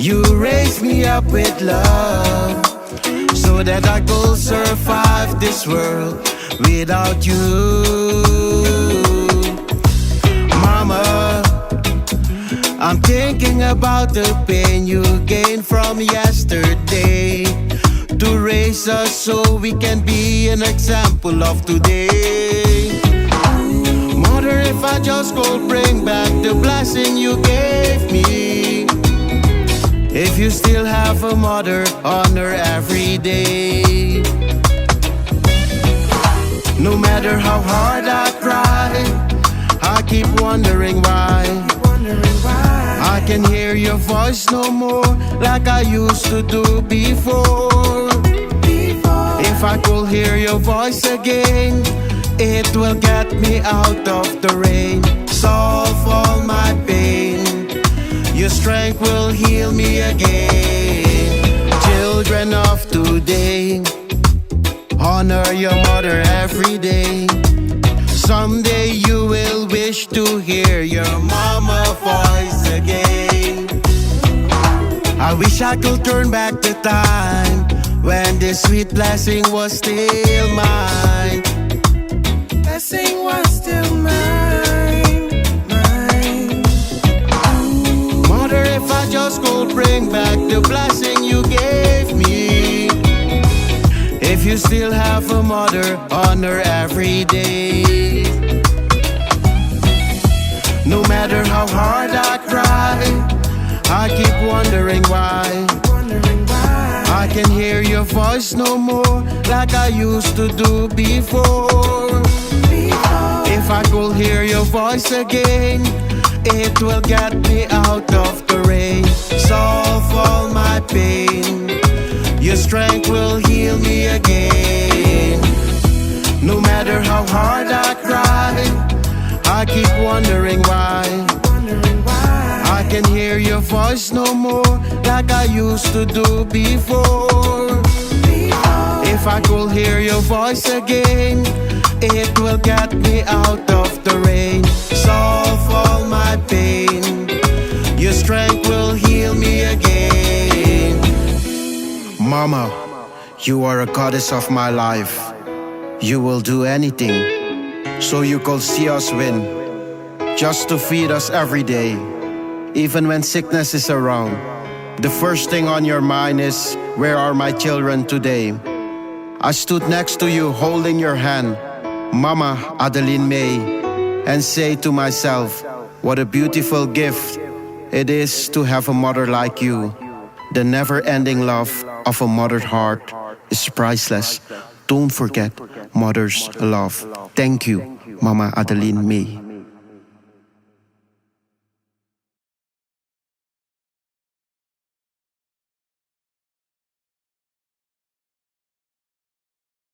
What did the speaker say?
You raised me up with love so that I could survive this world without you. Mama, I'm thinking about the pain you gained from yesterday to raise us so we can be an example of today. Mother, if I just could bring back the blessing you gave me. If you still have a mother, honor every day. No matter how hard I try, I keep wondering why. I can hear your voice no more like I used to do before. If I could hear your voice again, it will get me out of the rain, solve all my pain. Your strength will heal me again. Children of today, honor your mother every day. Someday you will wish to hear your mama voice again. I wish I could turn back the time when this sweet blessing was still mine. Blessing was still mine, mine. Mother, if I just could bring back the blessing you gave me. If you still have a mother, honor every day. No matter how hard I try, I keep wondering why. I can hear your voice no more like I used to do before. If I could hear your voice again, it will get me out of the rain, solve all my pain. Your strength will heal me again. No matter how hard I try, I keep wondering why. I can hear your voice no more like I used to do before. If I could hear your voice again, it will get me out of the rain, solve all my pain. Your strength will heal me again. Mama, you are a goddess of my life. You will do anything so you could see us win, just to feed us every day. Even when sickness is around, the first thing on your mind is, where are my children today? I stood next to you holding your hand, Mama Adeline May, and say to myself, what a beautiful gift it is to have a mother like you. The never-ending love of a mother's heart is priceless. Don't forget mother's love. Thank you, Mama Adeline May.